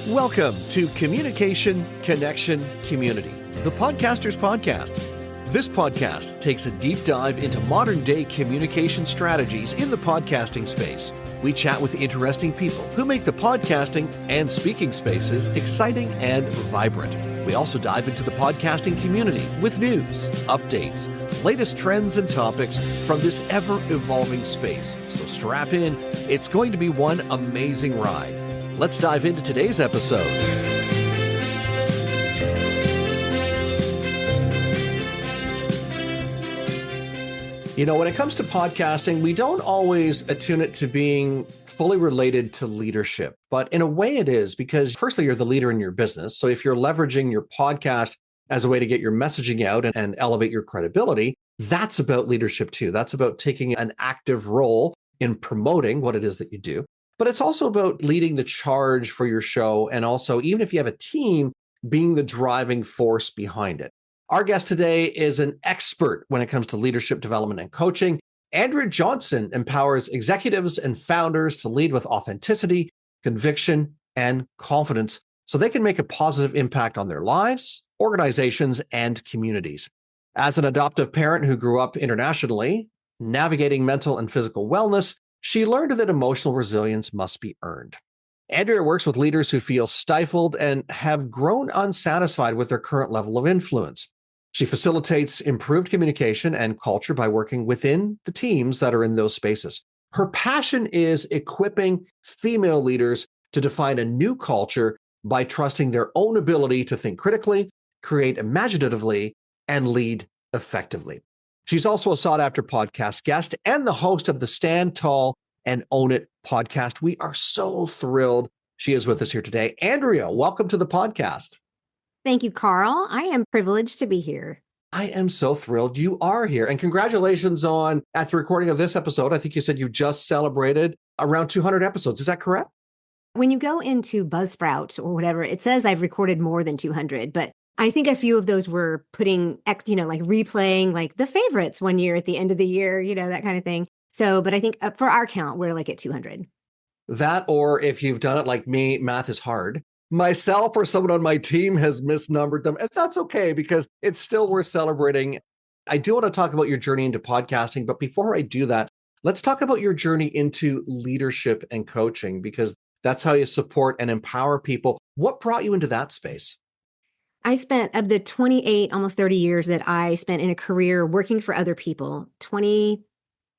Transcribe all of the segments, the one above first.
Welcome to Communication, Connection, Community, the Podcasters Podcast. This podcast takes a deep dive into modern-day communication strategies in the podcasting space. We chat with interesting people who make the podcasting and speaking spaces exciting and vibrant. We also dive into the podcasting community with news, updates, latest trends and topics from this ever-evolving space. So strap in. It's going to be one amazing ride. Let's dive into today's episode. You know, when it comes to podcasting, we don't always attune it to being fully related to leadership, but in a way it is because firstly, you're the leader in your business. So if you're leveraging your podcast as a way to get your messaging out and elevate your credibility, that's about leadership too. That's about taking an active role in promoting what it is that you do. But it's also about leading the charge for your show. And also, even if you have a team, being the driving force behind it. Our guest today is an expert when it comes to leadership development and coaching. Andrea Johnson empowers executives and founders to lead with authenticity, conviction, and confidence so they can make a positive impact on their lives, organizations, and communities. As an adoptive parent who grew up internationally, navigating mental and physical wellness, she learned that emotional resilience must be earned. Andrea works with leaders who feel stifled and have grown unsatisfied with their current level of influence. She facilitates improved communication and culture by working within the teams that are in those spaces. Her passion is equipping female leaders to define a new culture by trusting their own ability to think critically, create imaginatively, and lead effectively. She's also a sought-after podcast guest and the host of the Stand Tall and Own It podcast. We are so thrilled she is with us here today. Andrea, welcome to the podcast. Thank you, Carl. I am privileged to be here. I am so thrilled you are here. And congratulations on, at the recording of this episode, I think you said you just celebrated around 200 episodes. Is that correct? When you go into Buzzsprout or whatever, it says I've recorded more than 200, but I think a few of those were putting, like replaying like the favorites one year at the end of the year, that kind of thing. So, but I think for our count, we're like at 200. That, or if you've done it like me, math is hard. Myself or someone on my team has misnumbered them. And that's okay because it's still worth celebrating. I do want to talk about your journey into podcasting, but before I do that, let's talk about your journey into leadership and coaching because that's how you support and empower people. What brought you into that space? I spent, of the 28, almost 30 years that I spent in a career working for other people,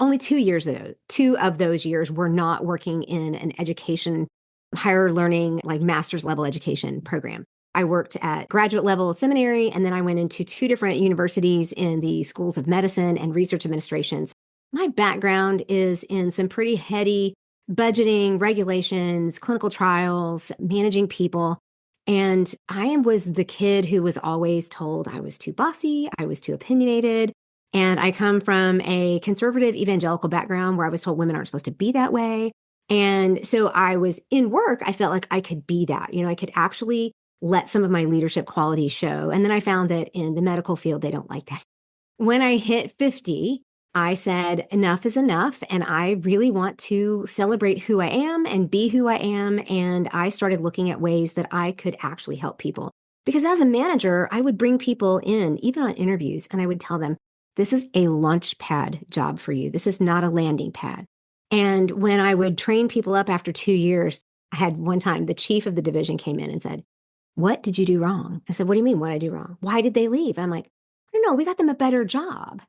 only 2 years ago, 2 of those years were not working in an education, higher learning, like master's level education program. I worked at graduate level seminary, and then I went into 2 different universities in the schools of medicine and research administrations. My background is in some pretty heady budgeting, regulations, clinical trials, managing people. And I was the kid who was always told I was too bossy, I was too opinionated. And I come from a conservative evangelical background where I was told women aren't supposed to be that way. And so I was in work, I felt like I could be that, I could actually let some of my leadership qualities show. And then I found that in the medical field, they don't like that. When I hit 50, I said, enough is enough. And I really want to celebrate who I am and be who I am. And I started looking at ways that I could actually help people. Because as a manager, I would bring people in, even on interviews, and I would tell them, this is a launch pad job for you. This is not a landing pad. And when I would train people up after 2 years, I had one time the chief of the division came in and said, what did you do wrong? I said, what do you mean what did I do wrong? Why did they leave? And I'm like, I don't know, we got them a better job.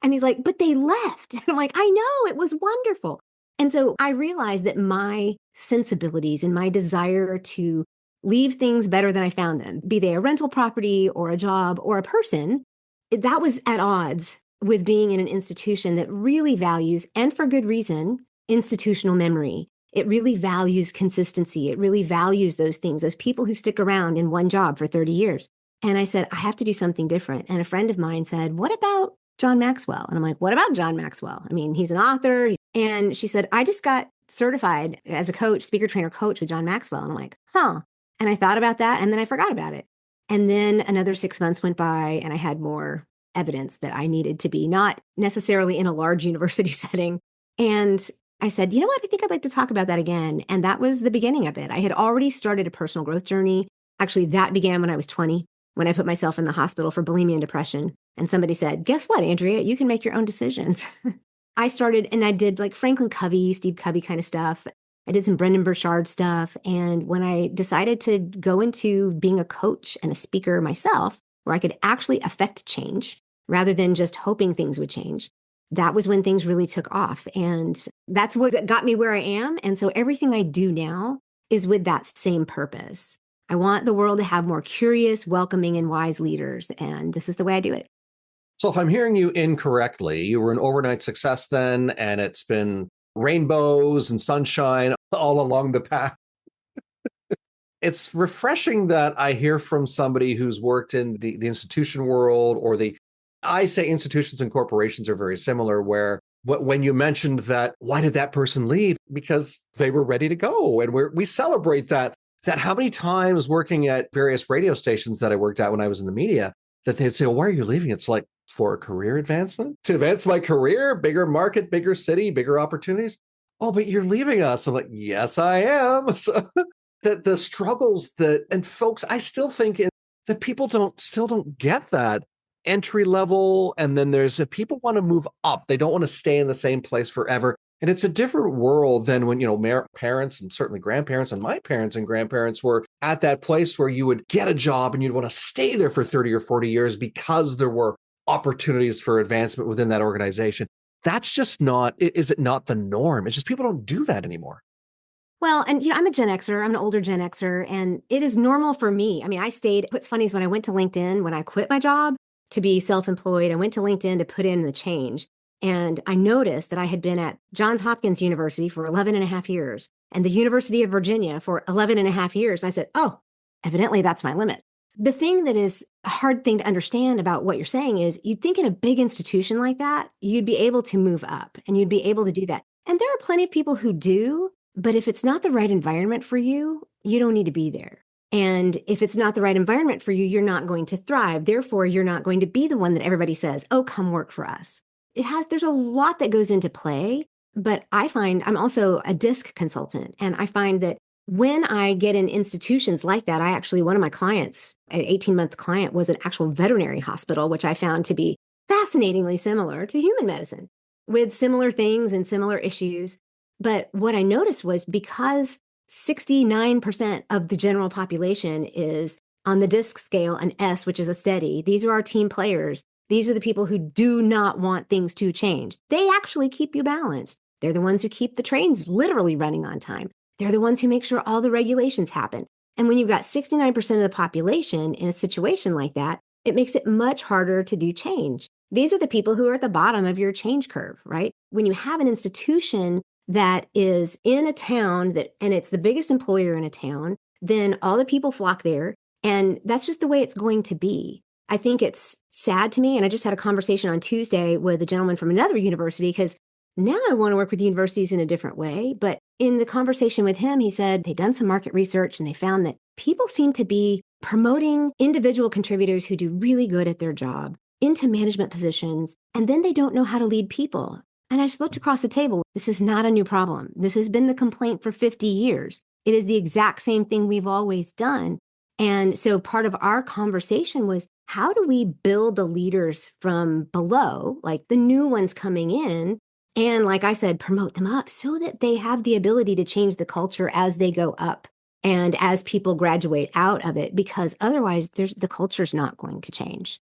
And he's like, but they left. And I'm like, I know, it was wonderful. And so I realized that my sensibilities and my desire to leave things better than I found them, be they a rental property or a job or a person, that was at odds with being in an institution that really values, and for good reason, institutional memory. It really values consistency. It really values those things, those people who stick around in one job for 30 years. And I said, I have to do something different. And a friend of mine said, what about John Maxwell? And I'm like, what about John Maxwell? I mean, he's an author. And she said, I just got certified as a coach, speaker trainer coach with John Maxwell. And I'm like, huh. And I thought about that and then I forgot about it. And then another 6 months went by and I had more evidence that I needed to be not necessarily in a large university setting. And I said, you know what? I think I'd like to talk about that again. And that was the beginning of it. I had already started a personal growth journey. Actually, that began when I was 20, when I put myself in the hospital for bulimia and depression. And somebody said, guess what, Andrea? You can make your own decisions. I started and I did like Franklin Covey, Steve Covey kind of stuff. I did some Brendan Burchard stuff. And when I decided to go into being a coach and a speaker myself, where I could actually affect change rather than just hoping things would change, that was when things really took off. And that's what got me where I am. And so everything I do now is with that same purpose. I want the world to have more curious, welcoming, and wise leaders. And this is the way I do it. So if I'm hearing you incorrectly, you were an overnight success then, and it's been rainbows and sunshine all along the path. It's refreshing that I hear from somebody who's worked in the institution world or I say institutions and corporations are very similar, where when you mentioned that, why did that person leave? Because they were ready to go. And we celebrate that how many times working at various radio stations that I worked at when I was in the media, that they'd say, well, why are you leaving? It's like, for a career advancement? To advance my career, bigger market, bigger city, bigger opportunities? Oh, but you're leaving us. I'm like, yes, I am. So that the struggles and folks, I still think that people still don't get that entry level. And then people want to move up. They don't want to stay in the same place forever. And it's a different world than when, parents and certainly grandparents and my parents and grandparents were at that place where you would get a job and you'd want to stay there for 30 or 40 years because there were opportunities for advancement within that organization. That's just is it not the norm? It's just people don't do that anymore. Well, and I'm a Gen Xer, I'm an older Gen Xer, and it is normal for me. I mean, what's funny is when I went to LinkedIn, when I quit my job to be self-employed, I went to LinkedIn to put in the change. And I noticed that I had been at Johns Hopkins University for 11 and a half years and the University of Virginia for 11 and a half years. And I said, oh, evidently that's my limit. The thing that is a hard thing to understand about what you're saying is you'd think in a big institution like that, you'd be able to move up and you'd be able to do that. And there are plenty of people who do, but if it's not the right environment for you, you don't need to be there. And if it's not the right environment for you, you're not going to thrive. Therefore, you're not going to be the one that everybody says, oh, come work for us. There's a lot that goes into play, but I find I'm also a DISC consultant. And I find that when I get in institutions like that, one of my clients, an 18-month client, was an actual veterinary hospital, which I found to be fascinatingly similar to human medicine with similar things and similar issues. But what I noticed was because 69% of the general population is on the DISC scale, an S, which is a steady. These are our team players. These are the people who do not want things to change. They actually keep you balanced. They're the ones who keep the trains literally running on time. They're the ones who make sure all the regulations happen. And when you've got 69% of the population in a situation like that, it makes it much harder to do change. These are the people who are at the bottom of your change curve, right? When you have an institution that is in a town and it's the biggest employer in a town, then all the people flock there. And that's just the way it's going to be. I think it's sad to me. And I just had a conversation on Tuesday with a gentleman from another university because now I want to work with universities in a different way. But in the conversation with him, he said they'd done some market research and they found that people seem to be promoting individual contributors who do really good at their job into management positions, and then they don't know how to lead people. And I just looked across the table. This is not a new problem. This has been the complaint for 50 years. It is the exact same thing we've always done. And so part of our conversation was, how do we build the leaders from below, like the new ones coming in, and like I said, promote them up so that they have the ability to change the culture as they go up and as people graduate out of it, because otherwise the culture's not going to change.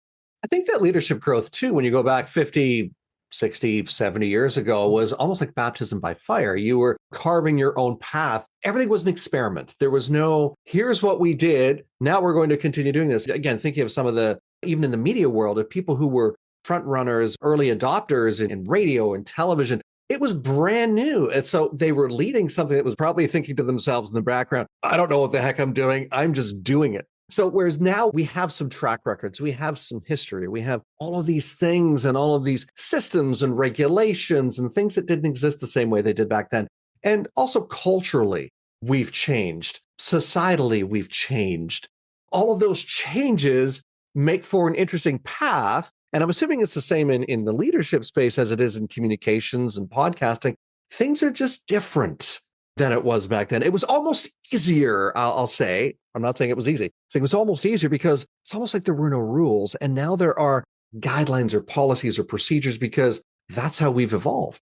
I think that leadership growth too, when you go back 50, 60, 70 years ago, was almost like baptism by fire. You were carving your own path. Everything was an experiment. There was no, here's what we did, now we're going to continue doing this. Again, thinking of some of even in the media world, of people who were front runners, early adopters in radio and television. It was brand new. And so they were leading something that was probably thinking to themselves in the background, I don't know what the heck I'm doing. I'm just doing it. So whereas now we have some track records, we have some history, we have all of these things and all of these systems and regulations and things that didn't exist the same way they did back then. And also culturally, we've changed. Societally, we've changed. All of those changes make for an interesting path. And I'm assuming it's the same in the leadership space as it is in communications and podcasting, things are just different than it was back then. It was almost easier, I'll say. I'm not saying it was easy. I think it was almost easier because it's almost like there were no rules. And now there are guidelines or policies or procedures because that's how we've evolved.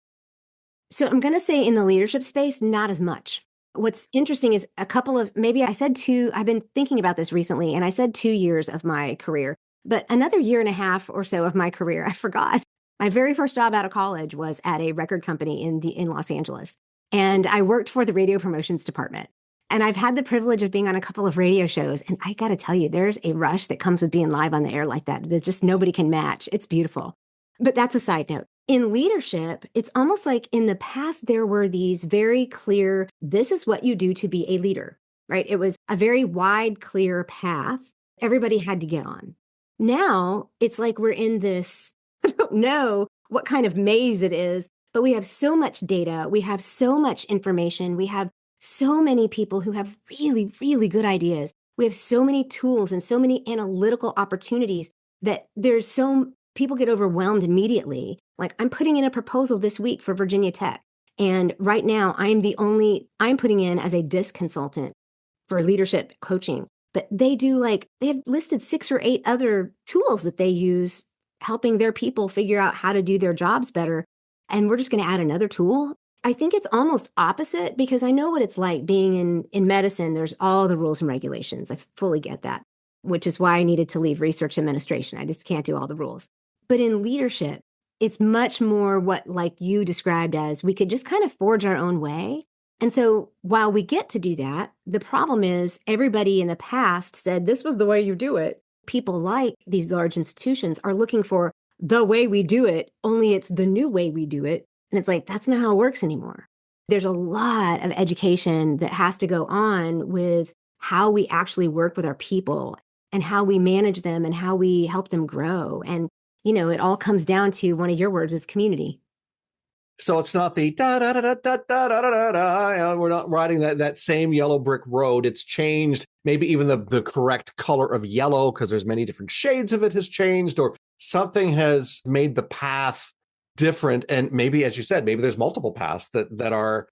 So I'm going to say in the leadership space, not as much. What's interesting is a couple of, maybe I said two, I've been thinking about this recently, and I said 2 years of my career, but another year and a half or so of my career, I forgot. My very first job out of college was at a record company in Los Angeles. And I worked for the radio promotions department. And I've had the privilege of being on a couple of radio shows. And I got to tell you, there's a rush that comes with being live on the air like that just nobody can match. It's beautiful. But that's a side note. In leadership, it's almost like in the past, there were these very clear, this is what you do to be a leader, right? It was a very wide, clear path everybody had to get on. Now it's like we're in this, I don't know what kind of maze it is, but we have so much data. We have so much information. We have so many people who have really, really good ideas. We have so many tools and so many analytical opportunities that people get overwhelmed immediately. Like I'm putting in a proposal this week for Virginia Tech. And right now I'm putting in as a DISC consultant for leadership coaching, but they have listed 6 or 8 other tools that they use helping their people figure out how to do their jobs better. And we're just going to add another tool. I think it's almost opposite because I know what it's like being in medicine. There's all the rules and regulations. I fully get that, which is why I needed to leave research administration. I just can't do all the rules. But in leadership, it's much more what like you described as we could just kind of forge our own way. And so while we get to do that, the problem is everybody in the past said this was the way you do it. People like these large institutions are looking for the way we do it, only it's the new way we do it. And it's like, that's not how it works anymore. There's a lot of education that has to go on with how we actually work with our people and how we manage them and how we help them grow. And, it all comes down to one of your words is community. So it's not the da da da da da da da da da. We're not riding that same yellow brick road. It's changed. Maybe even the correct color of yellow, because there's many different shades of it, has changed, or something has made the path different. And maybe, as you said, maybe there's multiple paths that are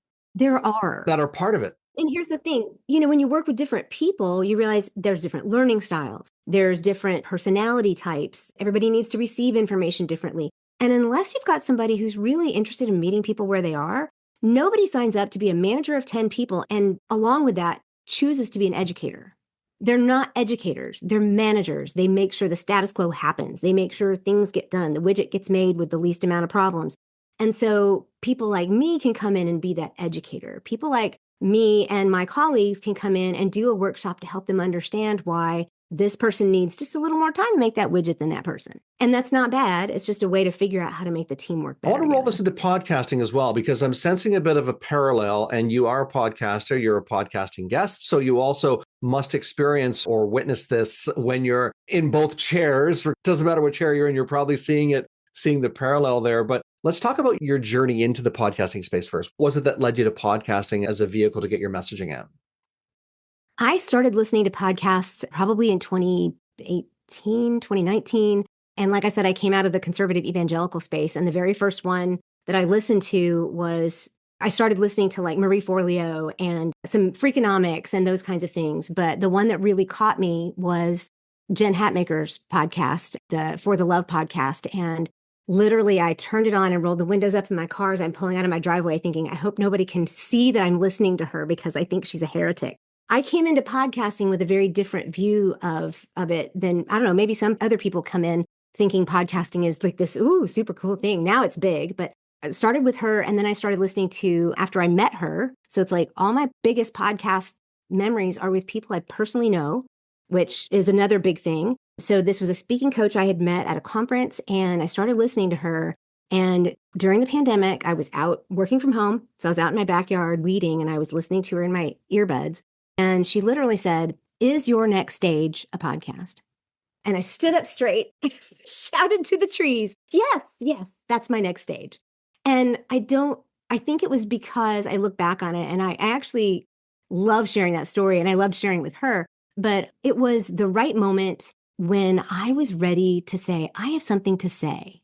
part of it. And here's the thing, when you work with different people, you realize there's different learning styles. There's different personality types. Everybody needs to receive information differently. And unless you've got somebody who's really interested in meeting people where they are, nobody signs up to be a manager of 10 people and along with that chooses to be an educator. They're not educators. They're managers. They make sure the status quo happens. They make sure things get done. The widget gets made with the least amount of problems. And so people like me can come in and be that educator. People like me and my colleagues can come in and do a workshop to help them understand why this person needs just a little more time to make that widget than that person. And that's not bad. It's just a way to figure out how to make the team work better. I want to roll this into podcasting as well, because I'm sensing a bit of a parallel. And you are a podcaster, you're a podcasting guest. So you also must experience or witness this when you're in both chairs. It doesn't matter what chair you're in, you're probably seeing the parallel there. But let's talk about your journey into the podcasting space first. What was it that led you to podcasting as a vehicle to get your messaging out? I started listening to podcasts probably in 2018, 2019. And like I said, I came out of the conservative evangelical space. And the very first one that I listened to was, I started listening to like Marie Forleo and some Freakonomics and those kinds of things. But the one that really caught me was Jen Hatmaker's podcast, the For the Love podcast. And literally, I turned it on and rolled the windows up in my car as I'm pulling out of my driveway thinking, I hope nobody can see that I'm listening to her because I think she's a heretic. I came into podcasting with a very different view of it than, I don't know, maybe some other people come in thinking podcasting is like this, super cool thing. Now it's big, but I started with her and then I started listening to after I met her. So it's like all my biggest podcast memories are with people I personally know, which is another big thing. So this was a speaking coach I had met at a conference and I started listening to her. And during the pandemic, I was out working from home. So I was out in my backyard weeding and I was listening to her in my earbuds. And she literally said, "Is your next stage a podcast?" And I stood up straight, shouted to the trees, yes, that's my next stage. And I think it was because I look back on it and I actually love sharing that story and I loved sharing with her, but it was the right moment when I was ready to say, I have something to say.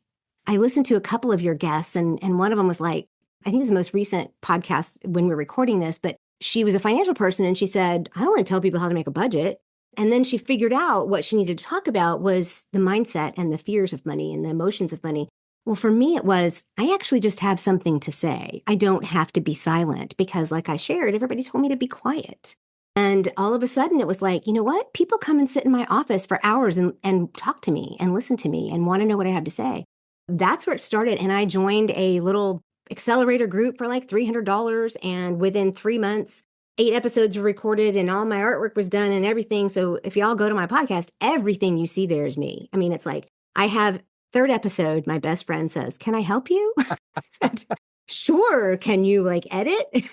I listened to a couple of your guests and one of them was like, I think it's the most recent podcast when we're recording this, but she was a financial person and she said, I don't want to tell people how to make a budget. And then she figured out what she needed to talk about was the mindset and the fears of money and the emotions of money. Well, for me, it was, I actually just have something to say. I don't have to be silent because, like I shared, everybody told me to be quiet. And all of a sudden, it was like, you know what? People come and sit in my office for hours and talk to me and listen to me and want to know what I have to say. That's where it started. And I joined a little accelerator group for like $300. And within 3 months, 8 episodes were recorded and all my artwork was done and everything. So if y'all go to my podcast, everything you see there is me. I mean, it's like I have third episode. My best friend says, can I help you? I said, sure. Can you like edit?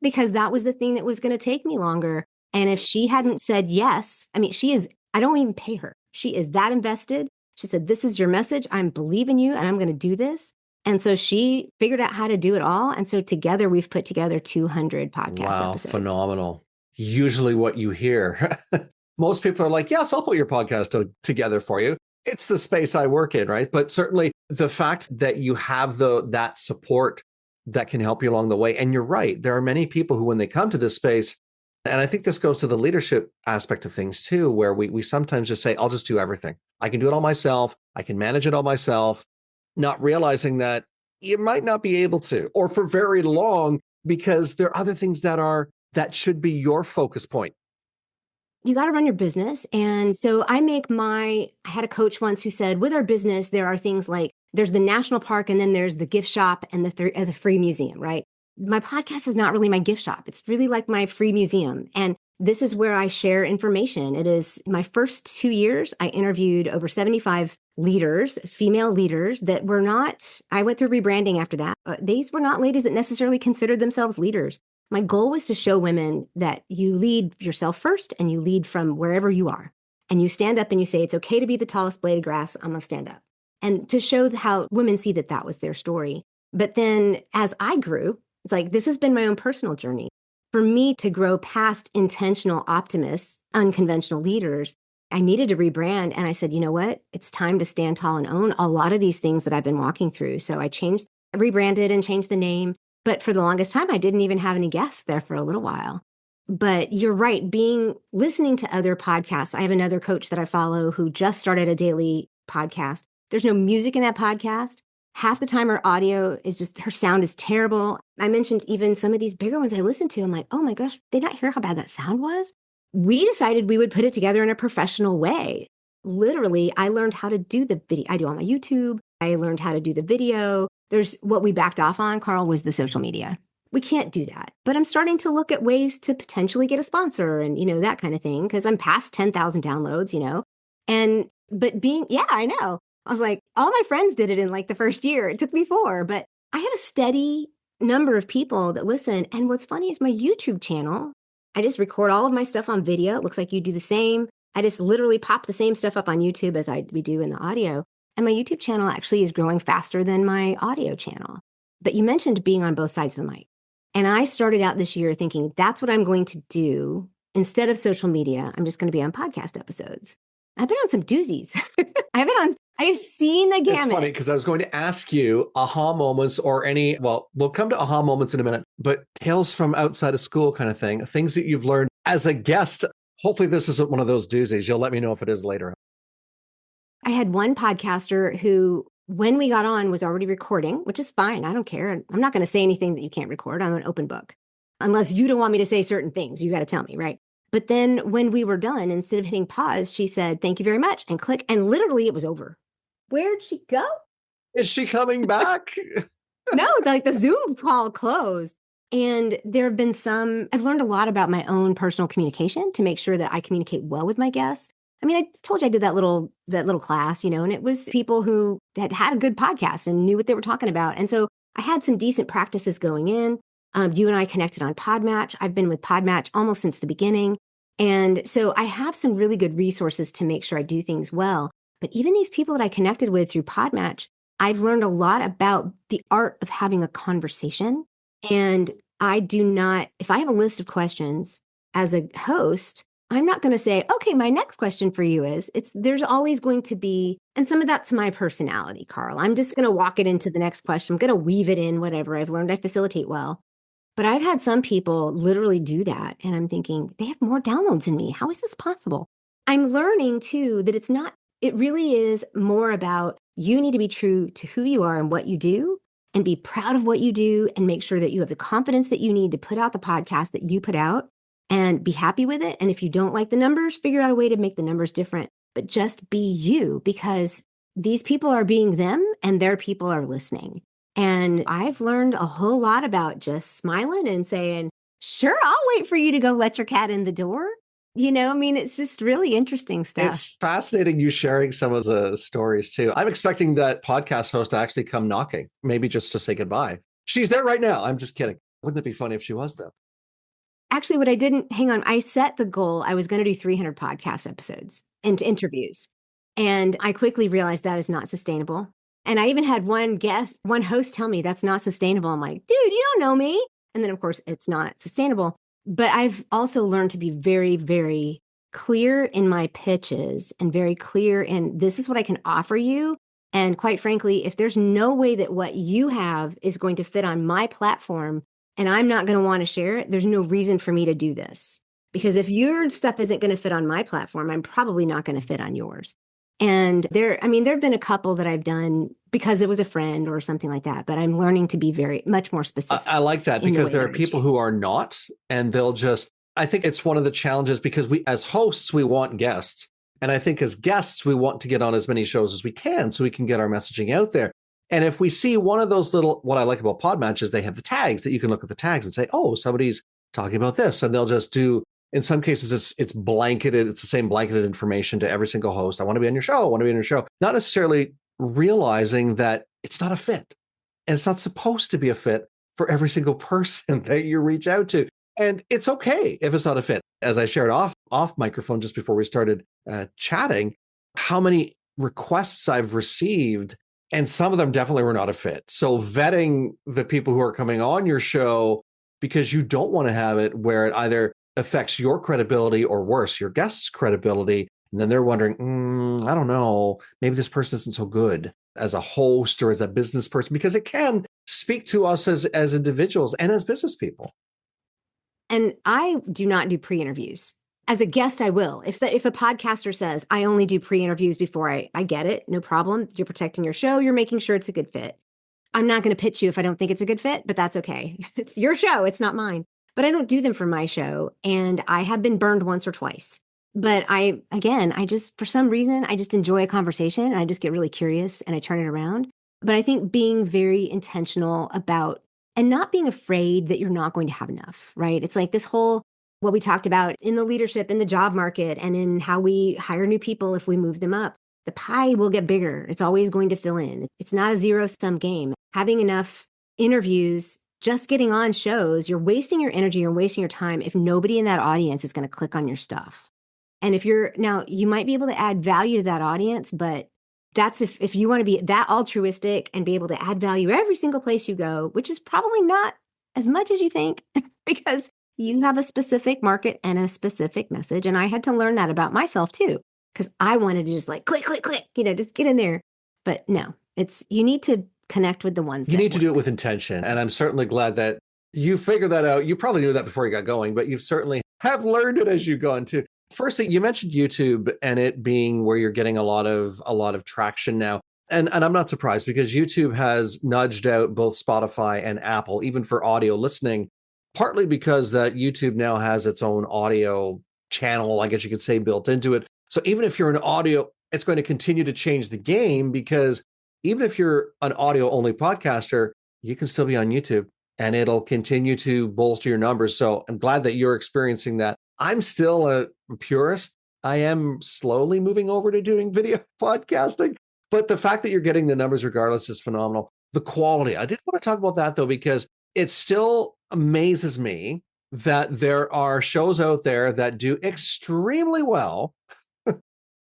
Because that was the thing that was going to take me longer. And if she hadn't said yes, I mean, I don't even pay her. She is that invested. She said, this is your message. I'm believing you and I'm going to do this. And so she figured out how to do it all. And so together we've put together 200 podcast episodes. Phenomenal. Usually what you hear, most people are like, yes, I'll put your podcast together for you. It's the space I work in, right? But certainly the fact that you have that support that can help you along the way. And you're right. There are many people who, when they come to this space, and I think this goes to the leadership aspect of things too, where we sometimes just say, I'll just do everything. I can do it all myself. I can manage it all myself, not realizing that you might not be able to, or for very long, because there are other things that should be your focus point. You got to run your business. And so I had a coach once who said, with our business, there are things like there's the national park and then there's the gift shop and the free museum, right? My podcast is not really my gift shop. It's really like my free museum. And this is where I share information. It is my first 2 years. I interviewed over 75 leaders, female leaders that were not, I went through rebranding after that. These were not ladies that necessarily considered themselves leaders. My goal was to show women that you lead yourself first and you lead from wherever you are. And you stand up and you say, it's okay to be the tallest blade of grass. I'm going to stand up. And to show how women see that was their story. But then as I grew, it's like, this has been my own personal journey. For me to grow past intentional optimists, unconventional leaders, I needed to rebrand. And I said, you know what? It's time to stand tall and own a lot of these things that I've been walking through. So I rebranded and changed the name. But for the longest time, I didn't even have any guests there for a little while. But you're right, listening to other podcasts. I have another coach that I follow who just started a daily podcast. There's no music in that podcast. Half the time her audio is her sound is terrible. I mentioned even some of these bigger ones I listened to. I'm like, oh my gosh, did not hear how bad that sound was? We decided we would put it together in a professional way. Literally, I learned how to do the video. I do on my YouTube. I learned how to do the video. What we backed off on, Carl, was the social media. We can't do that. But I'm starting to look at ways to potentially get a sponsor and, that kind of thing, because I'm past 10,000 downloads, I know. I was like, all my friends did it in like the first year. It took me 4, but I have a steady number of people that listen. And what's funny is my YouTube channel, I just record all of my stuff on video. It looks like you do the same. I just literally pop the same stuff up on YouTube as we do in the audio. And my YouTube channel actually is growing faster than my audio channel. But you mentioned being on both sides of the mic. And I started out this year thinking that's what I'm going to do. Instead of social media, I'm just going to be on podcast episodes. I've been on some doozies. I have seen the gamut. It's funny because I was going to ask you aha moments or we'll come to aha moments in a minute, but tales from outside of school kind of thing, things that you've learned as a guest. Hopefully this isn't one of those doozies. You'll let me know if it is later. I had one podcaster who, when we got on, was already recording, which is fine. I don't care. I'm not going to say anything that you can't record. I'm an open book. Unless you don't want me to say certain things, you got to tell me, right? But then when we were done, instead of hitting pause, she said, thank you very much, and click. And literally it was over. Where'd she go? Is she coming back? No, the Zoom call closed. And there have been I've learned a lot about my own personal communication to make sure that I communicate well with my guests. I mean, I told you I did that little class, and it was people who had a good podcast and knew what they were talking about. And so I had some decent practices going in. You and I connected on Podmatch. I've been with Podmatch almost since the beginning. And so I have some really good resources to make sure I do things well. But even these people that I connected with through Podmatch, I've learned a lot about the art of having a conversation. And I do not, if I have a list of questions as a host, I'm not going to say, okay, my next question for you is, there's always going to be, and some of that's my personality, Carl. I'm just going to walk it into the next question. I'm going to weave it in, whatever. I've learned I facilitate well. But I've had some people literally do that. And I'm thinking, they have more downloads than me. How is this possible? I'm learning too that it really is more about you need to be true to who you are and what you do and be proud of what you do and make sure that you have the confidence that you need to put out the podcast that you put out and be happy with it. And if you don't like the numbers, figure out a way to make the numbers different, but just be you, because these people are being them and their people are listening. And I've learned a whole lot about just smiling and saying, sure, I'll wait for you to go let your cat in the door. I mean, it's just really interesting stuff. It's fascinating you sharing some of the stories too. I'm expecting that podcast host to actually come knocking, maybe just to say goodbye. She's there right now. I'm just kidding. Wouldn't it be funny if she was though? Actually, I set the goal. I was going to do 300 podcast episodes and interviews. And I quickly realized that is not sustainable. And I even had one host tell me that's not sustainable. I'm like, dude, you don't know me. And then of course it's not sustainable. But I've also learned to be very, very clear in my pitches and very clear in this is what I can offer you. And quite frankly, if there's no way that what you have is going to fit on my platform and I'm not going to want to share it, there's no reason for me to do this. Because if your stuff isn't going to fit on my platform, I'm probably not going to fit on yours. And there have been a couple that I've done because it was a friend or something like that. But I'm learning to be much more specific. I like that because there are people who are not, and I think it's one of the challenges because as hosts, we want guests. And I think as guests, we want to get on as many shows as we can so we can get our messaging out there. And if we see one of those what I like about Podmatch is they have the tags that you can look at the tags and say, oh, somebody's talking about this. And they'll just do, in some cases, it's blanketed. It's the same blanketed information to every single host. I want to be on your show. I want to be on your show. Not necessarily realizing that it's not a fit. And it's not supposed to be a fit for every single person that you reach out to. And it's okay if it's not a fit. As I shared off microphone just before we started chatting, how many requests I've received, and some of them definitely were not a fit. So vetting the people who are coming on your show, because you don't want to have it where it either affects your credibility or worse, your guest's credibility. And then they're wondering, I don't know, maybe this person isn't so good as a host or as a business person, because it can speak to us as individuals and as business people. And I do not do pre-interviews. As a guest, I will. If a podcaster says, I only do pre-interviews before I get it, no problem. You're protecting your show. You're making sure it's a good fit. I'm not going to pitch you if I don't think it's a good fit, but that's okay. It's your show. It's not mine. But I don't do them for my show. And I have been burned once or twice. But for some reason, I just enjoy a conversation. And I just get really curious and I turn it around. But I think being very intentional about and not being afraid that you're not going to have enough, right? It's like this whole, what we talked about in the leadership, in the job market, and in how we hire new people if we move them up. The pie will get bigger. It's always going to fill in. It's not a zero-sum game. Having enough interviews, just getting on shows, you're wasting your energy, you're wasting your time if nobody in that audience is going to click on your stuff. And you might be able to add value to that audience, but that's if you want to be that altruistic and be able to add value every single place you go, which is probably not as much as you think because you have a specific market and a specific message. And I had to learn that about myself too, because I wanted to just like click, click, click, just get in there. But no, you need to connect with the ones you need to do it with intention. And I'm certainly glad that you figured that out. You probably knew that before you got going, but you certainly have learned it as you go into. Firstly, you mentioned YouTube and it being where you're getting a lot of traction now. And I'm not surprised because YouTube has nudged out both Spotify and Apple, even for audio listening, partly because that YouTube now has its own audio channel, I guess you could say, built into it. So even if you're an audio, it's going to continue to change the game because even if you're an audio only podcaster, you can still be on YouTube and it'll continue to bolster your numbers. So I'm glad that you're experiencing that. I'm still a purist. I am slowly moving over to doing video podcasting, but the fact that you're getting the numbers regardless is phenomenal. The quality, I did want to talk about that though, because it still amazes me that there are shows out there that do extremely well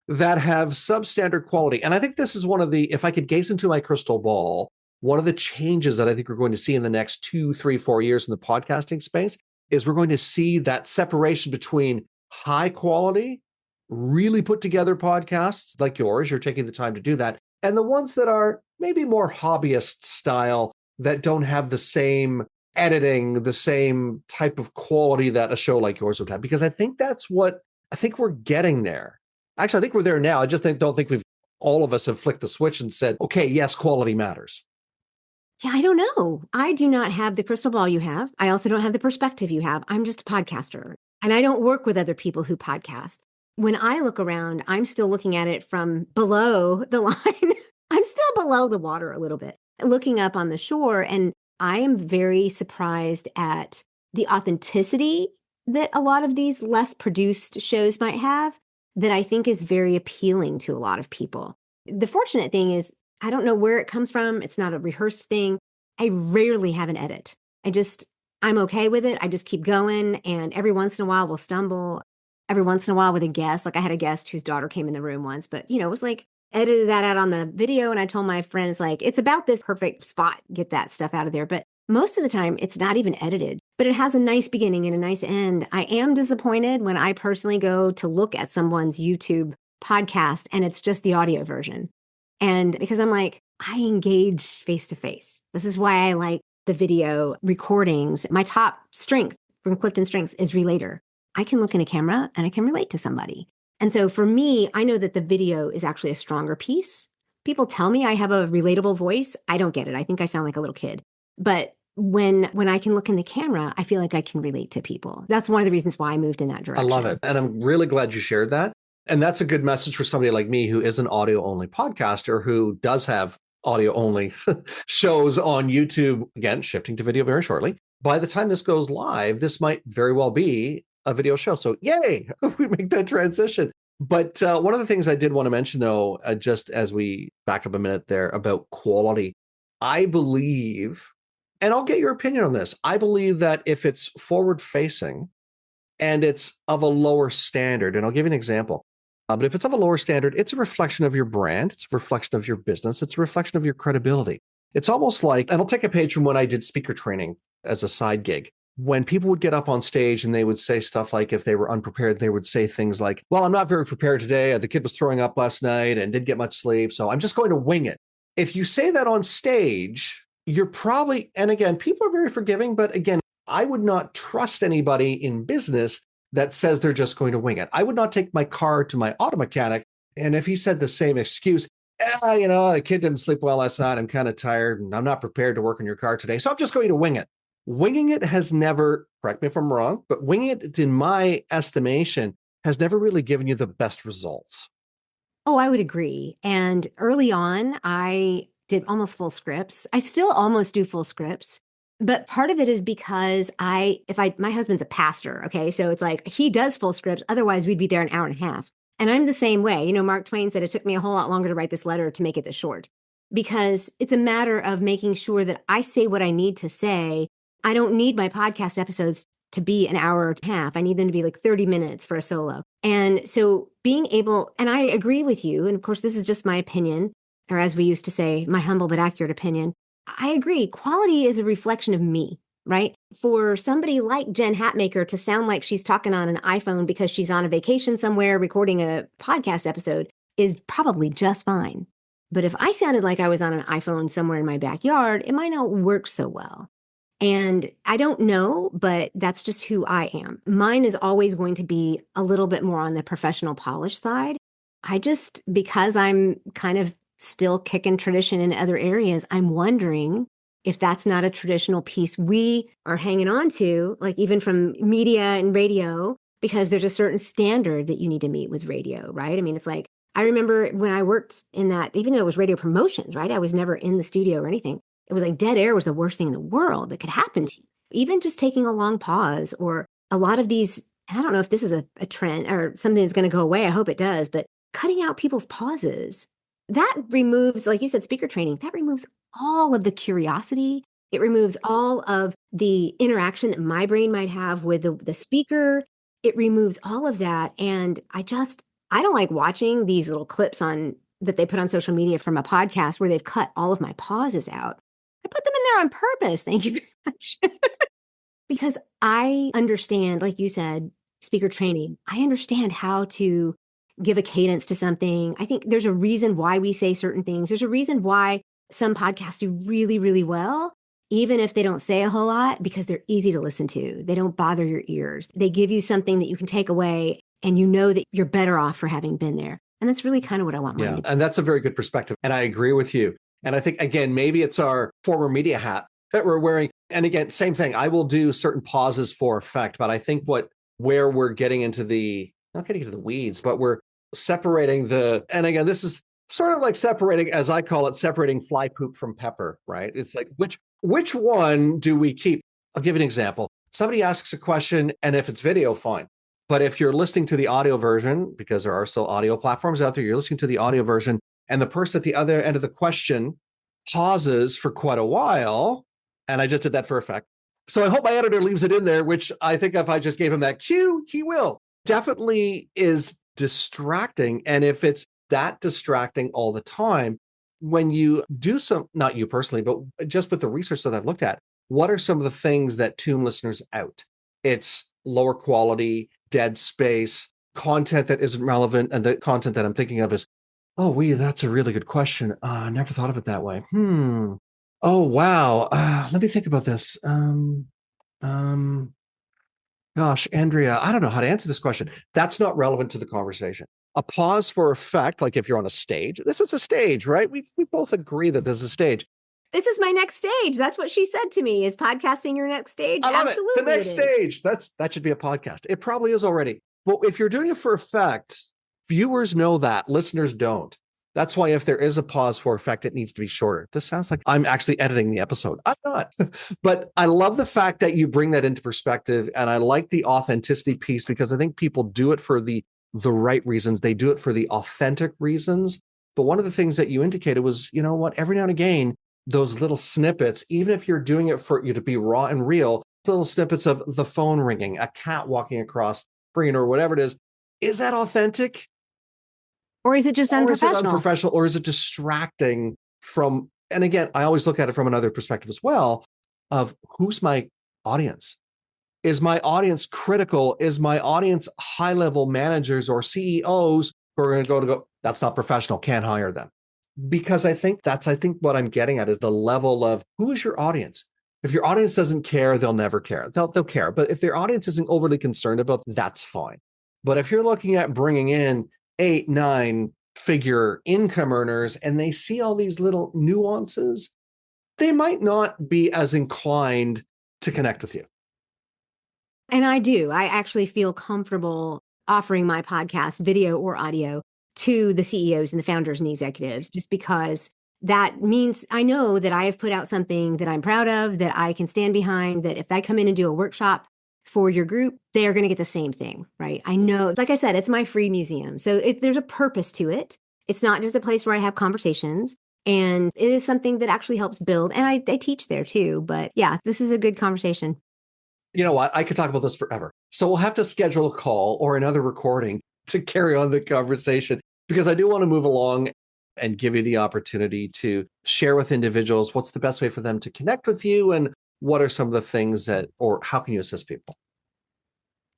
that have substandard quality. And I think this is if I could gaze into my crystal ball, one of the changes that I think we're going to see in the next 2, 3, 4 years in the podcasting space is we're going to see that separation between high quality, really put together podcasts like yours. You're taking the time to do that. And the ones that are maybe more hobbyist style that don't have the same editing, the same type of quality that a show like yours would have. Because I think that's what I think we're getting there. Actually, I think we're there now. I just don't think all of us have flicked the switch and said, okay, yes, quality matters. Yeah, I don't know. I do not have the crystal ball you have. I also don't have the perspective you have. I'm just a podcaster and I don't work with other people who podcast. When I look around, I'm still looking at it from below the line. I'm still below the water a little bit, looking up on the shore. And I am very surprised at the authenticity that a lot of these less produced shows might have that I think is very appealing to a lot of people. The fortunate thing is, I don't know where it comes from. It's not a rehearsed thing. I rarely have an edit. I'm okay with it. I just keep going. And every once in a while we'll stumble. Every once in a while with a guest. Like I had a guest whose daughter came in the room once, but it was like edited that out on the video. And I told my friends, like, it's about this perfect spot. Get that stuff out of there. But most of the time it's not even edited, but it has a nice beginning and a nice end. I am disappointed when I personally go to look at someone's YouTube podcast and it's just the audio version. And because I'm like, I engage face to face. This is why I like the video recordings. My top strength from Clifton Strengths is relator. I can look in a camera and I can relate to somebody. And so for me, I know that the video is actually a stronger piece. People tell me I have a relatable voice. I don't get it. I think I sound like a little kid. But when I can look in the camera, I feel like I can relate to people. That's one of the reasons why I moved in that direction. I love it. And I'm really glad you shared that. And that's a good message for somebody like me who is an audio only podcaster who does have audio only shows on YouTube. Again, shifting to video very shortly. By the time this goes live, this might very well be a video show. So yay, we make that transition. But one of the things I did want to mention, though, just as we back up a minute there about quality, I believe, and I'll get your opinion on this, I believe that if it's forward facing and it's of a lower standard, and I'll give you an example. But if it's of a lower standard, it's a reflection of your brand. It's a reflection of your business. It's a reflection of your credibility. It's almost like, and I'll take a page from when I did speaker training as a side gig. When people would get up on stage and they would say stuff like, if they were unprepared, they would say things like, well, I'm not very prepared today. The kid was throwing up last night and didn't get much sleep, so I'm just going to wing it. If you say that on stage, you're probably, and again, people are very forgiving, but again, I would not trust anybody in business that says they're just going to wing it. I would not take my car to my auto mechanic, and if he said the same excuse, the kid didn't sleep well last night, I'm kind of tired, and I'm not prepared to work on your car today, so I'm just going to wing it. Winging it has never, correct me if I'm wrong, but winging it, in my estimation, has never really given you the best results. Oh, I would agree. And early on, I did almost full scripts. I still almost do full scripts. But part of it is because my husband's a pastor, okay? So it's like he does full scripts. Otherwise, we'd be there an hour and a half. And I'm the same way. Mark Twain said it took me a whole lot longer to write this letter to make it this short because it's a matter of making sure that I say what I need to say. I don't need my podcast episodes to be an hour and a half. I need them to be like 30 minutes for a solo. And so being able, and I agree with you, and of course, this is just my opinion, or as we used to say, my humble but accurate opinion. I agree. Quality is a reflection of me, right? For somebody like Jen Hatmaker to sound like she's talking on an iPhone because she's on a vacation somewhere recording a podcast episode is probably just fine. But if I sounded like I was on an iPhone somewhere in my backyard, it might not work so well. And I don't know, but that's just who I am. Mine is always going to be a little bit more on the professional polish side. Because I'm kind of still kicking tradition in other areas, I'm wondering if that's not a traditional piece we are hanging on to, like even from media and radio, because there's a certain standard that you need to meet with radio, right? I mean, it's like, I remember when I worked in that, even though it was radio promotions, right? I was never in the studio or anything. It was like dead air was the worst thing in the world that could happen to you. Even just taking a long pause or a lot of these, I don't know if this is a trend or something that's going to go away. I hope it does, but cutting out people's pauses, that removes, like you said, speaker training, that removes all of the curiosity. It removes all of the interaction that my brain might have with the speaker. It removes all of that. And I don't like watching these little clips that they put on social media from a podcast where they've cut all of my pauses out. I put them in there on purpose. Thank you very much. Because I understand, like you said, speaker training. I understand how to give a cadence to something. I think there's a reason why we say certain things. There's a reason why some podcasts do really, really well, even if they don't say a whole lot, because they're easy to listen to. They don't bother your ears. They give you something that you can take away and you know that you're better off for having been there. And that's really kind of what I want mine to be. And that's a very good perspective. And I agree with you. And I think, again, maybe it's our former media hat that we're wearing. And again, same thing. I will do certain pauses for effect, but I think where we're getting into not getting into the weeds, but we're separating and again, this is sort of like separating, as I call it, separating fly poop from pepper, right? It's like, which one do we keep? I'll give you an example. Somebody asks a question, and if it's video, fine. But if you're listening to the audio version, because there are still audio platforms out there, you're listening to the audio version, and the person at the other end of the question pauses for quite a while, and I just did that for effect. So I hope my editor leaves it in there, which I think if I just gave him that cue, he will. Definitely is distracting. And if it's that distracting all the time, when you do not you personally, but just with the research that I've looked at, what are some of the things that tune listeners out? It's lower quality, dead space, content that isn't relevant. And the content that I'm thinking of is, that's a really good question. I never thought of it that way. Oh, wow. Let me think about this. Gosh, Andrea, I don't know how to answer this question. That's not relevant to the conversation. A pause for effect, like if you're on a stage, this is a stage, right? We both agree that this is a stage. This is my next stage. That's what she said to me. Is podcasting your next stage? I love Absolutely. The next stage. That should be a podcast. It probably is already. But if you're doing it for effect, viewers know that, listeners don't. That's why if there is a pause for effect, it needs to be shorter. This sounds like I'm actually editing the episode. I'm not. But I love the fact that you bring that into perspective. And I like the authenticity piece because I think people do it for the right reasons. They do it for the authentic reasons. But one of the things that you indicated was, you know what, every now and again, those little snippets, even if you're doing it for you to be raw and real, little snippets of the phone ringing, a cat walking across the screen or whatever it is that authentic? Or is it just unprofessional? Or is it distracting from, and again, I always look at it from another perspective as well, of who's my audience? Is my audience critical? Is my audience high-level managers or CEOs who are going to go, that's not professional, can't hire them? Because I think what I'm getting at is the level of who is your audience? If your audience doesn't care, they'll never care. They'll care. But if their audience isn't overly concerned about, that's fine. But if you're looking at bringing in 8, 9-figure income earners and they see all these little nuances, they might not be as inclined to connect with you. And I do. I actually feel comfortable offering my podcast, video or audio, to the CEOs and the founders and the executives, just because that means I know that I have put out something that I'm proud of, that I can stand behind, that if I come in and do a workshop for your group, they are going to get the same thing, right? I know, like I said, it's my free museum. So there's a purpose to it. It's not just a place where I have conversations, and it is something that actually helps build. And I teach there too. But yeah, this is a good conversation. You know what? I could talk about this forever. So we'll have to schedule a call or another recording to carry on the conversation, because I do want to move along and give you the opportunity to share with individuals what's the best way for them to connect with you and what are some of the things or how can you assist people?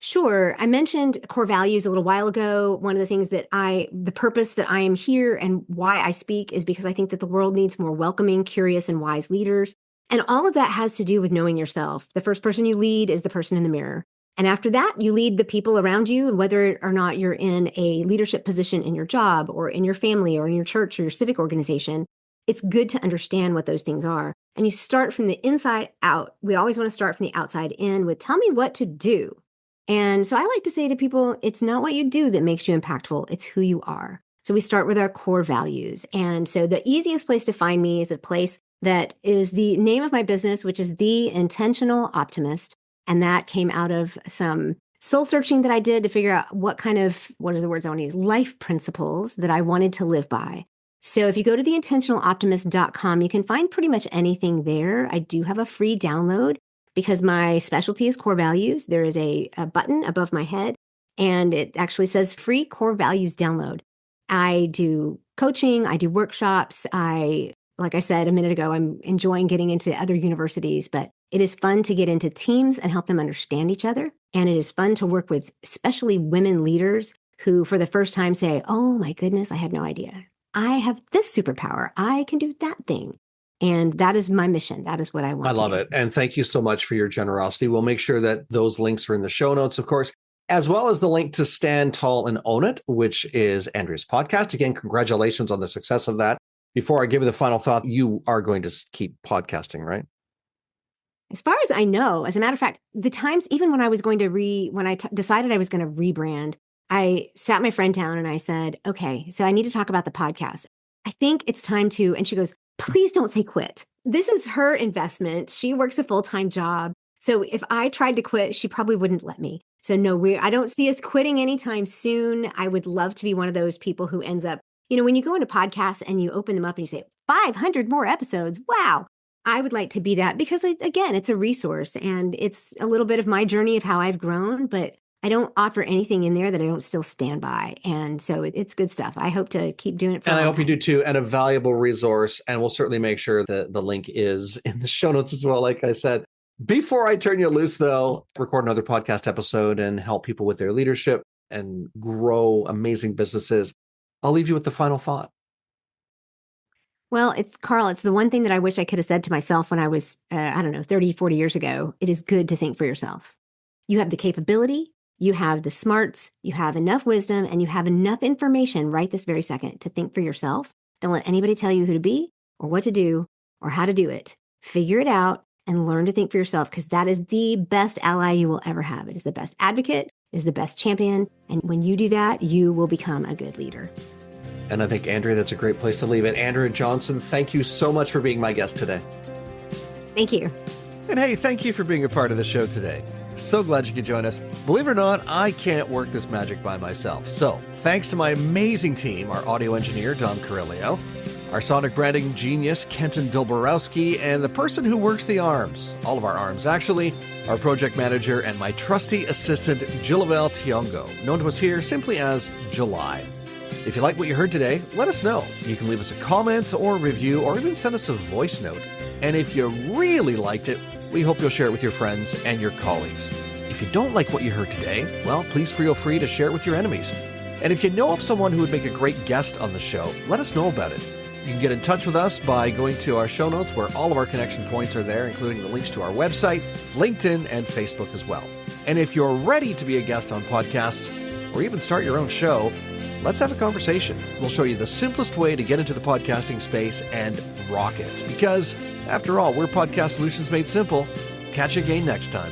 Sure. I mentioned core values a little while ago. One of the things the purpose that I am here and why I speak is because I think that the world needs more welcoming, curious, and wise leaders. And all of that has to do with knowing yourself. The first person you lead is the person in the mirror. And after that, you lead the people around you. And whether or not you're in a leadership position in your job or in your family or in your church or your civic organization, it's good to understand what those things are. And you start from the inside out. We always want to start from the outside in with, tell me what to do. And so I like to say to people, it's not what you do that makes you impactful. It's who you are. So we start with our core values. And so the easiest place to find me is a place that is the name of my business, which is The Intentional Optimist. And that came out of some soul searching that I did to figure out what are the words I want to use, life principles that I wanted to live by. So if you go to theintentionaloptimist.com, you can find pretty much anything there. I do have a free download because my specialty is core values. There is a button above my head, and it actually says free core values download. I do coaching. I do workshops. Like I said a minute ago, I'm enjoying getting into other universities, but it is fun to get into teams and help them understand each other. And it is fun to work with, especially women leaders who, for the first time, say, oh my goodness, I had no idea. I have this superpower. I can do that thing. And that is my mission. That is what I want I to love do. it. And thank you so much for your generosity. We'll make sure that those links are in the show notes, of course, as well as the link to Stand Tall and Own It, which is Andrea's podcast. Again, congratulations on the success of that. Before I give you the final thought, you are going to keep podcasting, right? As far as I know, as a matter of fact, the times, even when I was going to decided I was going to rebrand, I sat my friend down and I said, okay, so I need to talk about the podcast. I think it's time to, and she goes, please don't say quit. This is her investment. She works a full-time job. So if I tried to quit, she probably wouldn't let me. So no, I don't see us quitting anytime soon. I would love to be one of those people who ends up, when you go into podcasts and you open them up and you say 500 more episodes, wow. I would like to be that because, again, it's a resource and it's a little bit of my journey of how I've grown, but I don't offer anything in there that I don't still stand by. And so it's good stuff. I hope to keep doing it for a long And I hope time. you do too, and a valuable resource. And we'll certainly make sure that the link is in the show notes as well, like I said. Before I turn you loose, though, record another podcast episode and help people with their leadership and grow amazing businesses, I'll leave you with the final thought. Well, Carl, it's the one thing that I wish I could have said to myself when I was, 30, 40 years ago. It is good to think for yourself. You have the capability, you have the smarts, you have enough wisdom, and you have enough information right this very second to think for yourself. Don't let anybody tell you who to be or what to do or how to do it. Figure it out and learn to think for yourself, because that is the best ally you will ever have. It is the best advocate, it is the best champion. And when you do that, you will become a good leader. And I think, Andrea, that's a great place to leave it. Andrea Johnson, thank you so much for being my guest today. Thank you. And hey, thank you for being a part of the show today. So glad you could join us. Believe it or not, I can't work this magic by myself. So thanks to my amazing team, our audio engineer, Dom Carillio, our sonic branding genius, Kenton Dilborowski, and the person who works the arms, all of our arms actually, our project manager and my trusty assistant, Jilabel Tiongo, known to us here simply as July. If you like what you heard today, let us know. You can leave us a comment or review or even send us a voice note. And if you really liked it, we hope you'll share it with your friends and your colleagues. If you don't like what you heard today, well, please feel free to share it with your enemies. And if you know of someone who would make a great guest on the show, let us know about it. You can get in touch with us by going to our show notes where all of our connection points are there, including the links to our website, LinkedIn, and Facebook as well. And if you're ready to be a guest on podcasts or even start your own show, let's have a conversation. We'll show you the simplest way to get into the podcasting space and rock it. Because, after all, we're Podcast Solutions Made Simple. Catch you again next time.